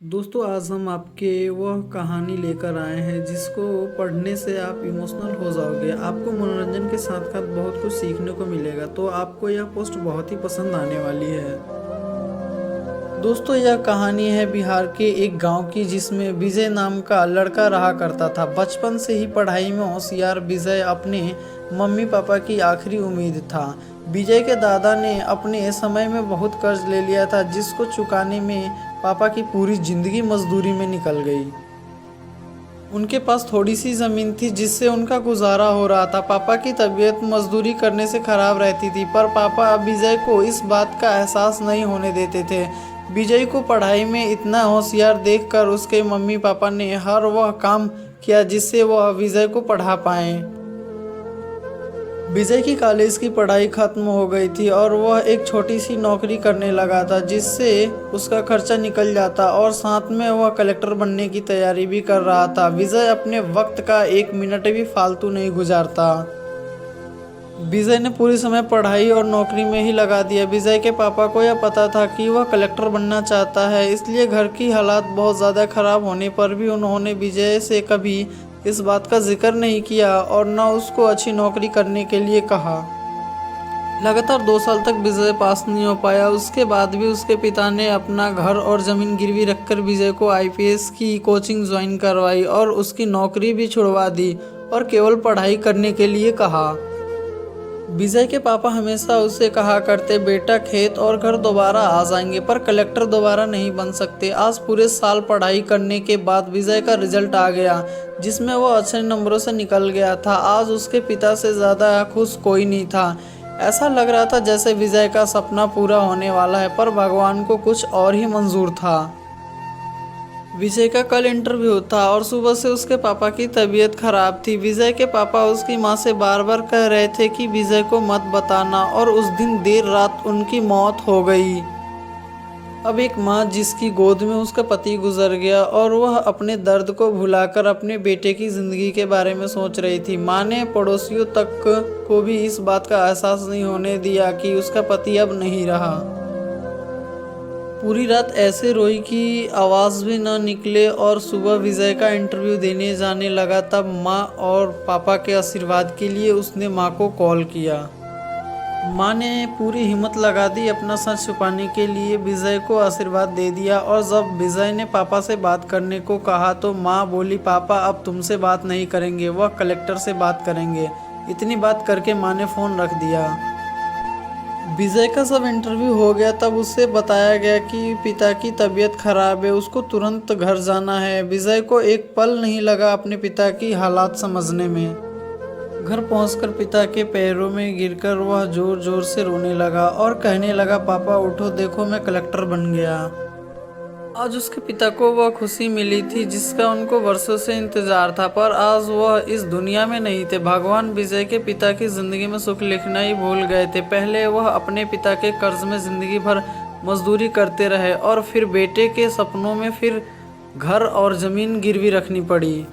दोस्तों आज हम आपके वह कहानी लेकर आए हैं जिसको पढ़ने से आप इमोशनल हो जाओगे। आपको मनोरंजन के साथ साथ बहुत कुछ सीखने को मिलेगा, तो आपको यह पोस्ट बहुत ही पसंद आने वाली है। दोस्तों यह कहानी है बिहार के एक गांव की, जिसमें विजय नाम का लड़का रहा करता था। बचपन से ही पढ़ाई में होशियार विजय अपने मम्मी पापा की आखिरी उम्मीद था। विजय के दादा ने अपने समय में बहुत कर्ज ले लिया था, जिसको चुकाने में पापा की पूरी जिंदगी मजदूरी में निकल गई। उनके पास थोड़ी सी ज़मीन थी जिससे उनका गुजारा हो रहा था। पापा की तबीयत मजदूरी करने से खराब रहती थी, पर पापा विजय को इस बात का एहसास नहीं होने देते थे। विजय को पढ़ाई में इतना होशियार देखकर उसके मम्मी पापा ने हर वह काम किया जिससे वह विजय को पढ़ा पाएं। विजय की कॉलेज की पढ़ाई खत्म हो गई थी और वह एक छोटी सी नौकरी करने लगा था, जिससे उसका खर्चा निकल जाता और साथ में वह कलेक्टर बनने की तैयारी भी कर रहा था। विजय अपने वक्त का एक मिनट भी फालतू नहीं गुजारता। विजय ने पूरी समय पढ़ाई और नौकरी में ही लगा दिया। विजय के पापा को यह पता था कि वह कलेक्टर बनना चाहता है, इसलिए घर की हालात बहुत ज़्यादा खराब होने पर भी उन्होंने विजय से कभी इस बात का जिक्र नहीं किया और न उसको अच्छी नौकरी करने के लिए कहा। लगातार 2 साल तक विजय पास नहीं हो पाया। उसके बाद भी उसके पिता ने अपना घर और ज़मीन गिरवी रखकर विजय को आईपीएस की कोचिंग ज्वाइन करवाई और उसकी नौकरी भी छुड़वा दी और केवल पढ़ाई करने के लिए कहा। विजय के पापा हमेशा उससे कहा करते, बेटा खेत और घर दोबारा आ जाएंगे, पर कलेक्टर दोबारा नहीं बन सकते। आज पूरे साल पढ़ाई करने के बाद विजय का रिजल्ट आ गया, जिसमें वो अच्छे नंबरों से निकल गया था। आज उसके पिता से ज़्यादा खुश कोई नहीं था। ऐसा लग रहा था जैसे विजय का सपना पूरा होने वाला है, पर भगवान को कुछ और ही मंजूर था। विजय का कल इंटरव्यू था और सुबह से उसके पापा की तबीयत खराब थी। विजय के पापा उसकी मां से बार बार कह रहे थे कि विजय को मत बताना, और उस दिन देर रात उनकी मौत हो गई। अब एक मां जिसकी गोद में उसका पति गुजर गया और वह अपने दर्द को भुलाकर अपने बेटे की जिंदगी के बारे में सोच रही थी। मां ने पड़ोसियों तक को भी इस बात का एहसास नहीं होने दिया कि उसका पति अब नहीं रहा। पूरी रात ऐसे रोई कि आवाज़ भी न निकले और सुबह विजय का इंटरव्यू देने जाने लगा। तब माँ और पापा के आशीर्वाद के लिए उसने माँ को कॉल किया। माँ ने पूरी हिम्मत लगा दी अपना सच छुपाने के लिए, विजय को आशीर्वाद दे दिया। और जब विजय ने पापा से बात करने को कहा तो माँ बोली, पापा अब तुमसे बात नहीं करेंगे, वह कलेक्टर से बात करेंगे। इतनी बात करके माँ ने फ़ोन रख दिया। विजय का सब इंटरव्यू हो गया तब उससे बताया गया कि पिता की तबीयत खराब है, उसको तुरंत घर जाना है। विजय को एक पल नहीं लगा अपने पिता की हालात समझने में। घर पहुंचकर पिता के पैरों में गिरकर वह जोर जोर से रोने लगा और कहने लगा, पापा उठो, देखो मैं कलेक्टर बन गया। आज उसके पिता को वह खुशी मिली थी जिसका उनको वर्षों से इंतजार था, पर आज वह इस दुनिया में नहीं थे। भगवान विजय के पिता की जिंदगी में सुख लिखना ही भूल गए थे। पहले वह अपने पिता के कर्ज में जिंदगी भर मजदूरी करते रहे और फिर बेटे के सपनों में फिर घर और जमीन गिरवी रखनी पड़ी।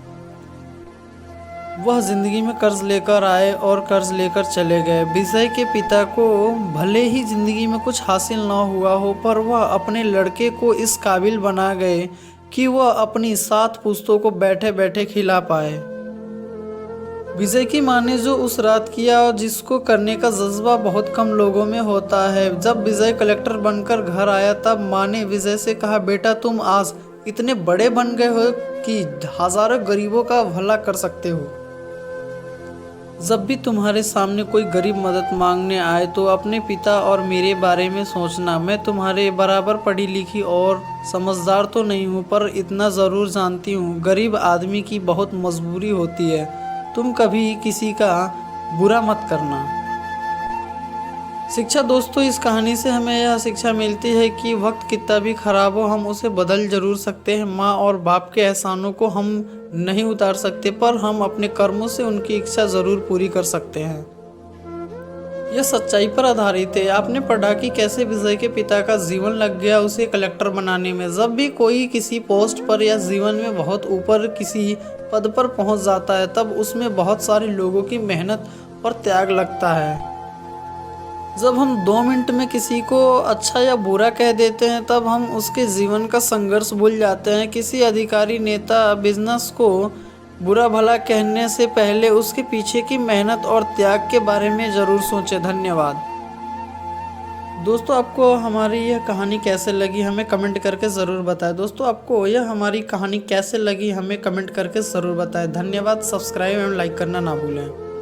वह जिंदगी में कर्ज लेकर आए और कर्ज लेकर चले गए। विजय के पिता को भले ही जिंदगी में कुछ हासिल न हुआ हो, पर वह अपने लड़के को इस काबिल बना गए कि वह अपनी 7 पुश्तों को बैठे बैठे खिला पाए। विजय की मां ने जो उस रात किया और जिसको करने का जज्बा बहुत कम लोगों में होता है। जब विजय कलेक्टर बनकर घर आया तब मां ने विजय से कहा, बेटा तुम आज इतने बड़े बन गए हो कि हजारों गरीबों का भला कर सकते हो। जब भी तुम्हारे सामने कोई गरीब मदद मांगने आए तो अपने पिता और मेरे बारे में सोचना। मैं तुम्हारे बराबर पढ़ी लिखी और समझदार तो नहीं हूँ, पर इतना ज़रूर जानती हूँ गरीब आदमी की बहुत मजबूरी होती है। तुम कभी किसी का बुरा मत करना। शिक्षा दोस्तों, इस कहानी से हमें यह शिक्षा मिलती है कि वक्त कितना भी खराब हो, हम उसे बदल जरूर सकते हैं। माँ और बाप के एहसानों को हम नहीं उतार सकते, पर हम अपने कर्मों से उनकी इच्छा जरूर पूरी कर सकते हैं। यह सच्चाई पर आधारित है। आपने पढ़ा कि कैसे विजय के पिता का जीवन लग गया उसे कलेक्टर बनाने में। जब भी कोई किसी पोस्ट पर या जीवन में बहुत ऊपर किसी पद पर पहुंच जाता है, तब उसमें बहुत सारे लोगों की मेहनत और त्याग लगता है। जब हम 2 मिनट में किसी को अच्छा या बुरा कह देते हैं तब हम उसके जीवन का संघर्ष भूल जाते हैं। किसी अधिकारी, नेता, बिजनेस को बुरा भला कहने से पहले उसके पीछे की मेहनत और त्याग के बारे में ज़रूर सोचें। धन्यवाद। दोस्तों, आपको हमारी यह कहानी कैसे लगी हमें कमेंट करके ज़रूर बताएं। दोस्तों, आपको यह हमारी कहानी कैसे लगी हमें कमेंट करके ज़रूर बताएं। धन्यवाद। सब्सक्राइब एवं लाइक करना ना भूलें।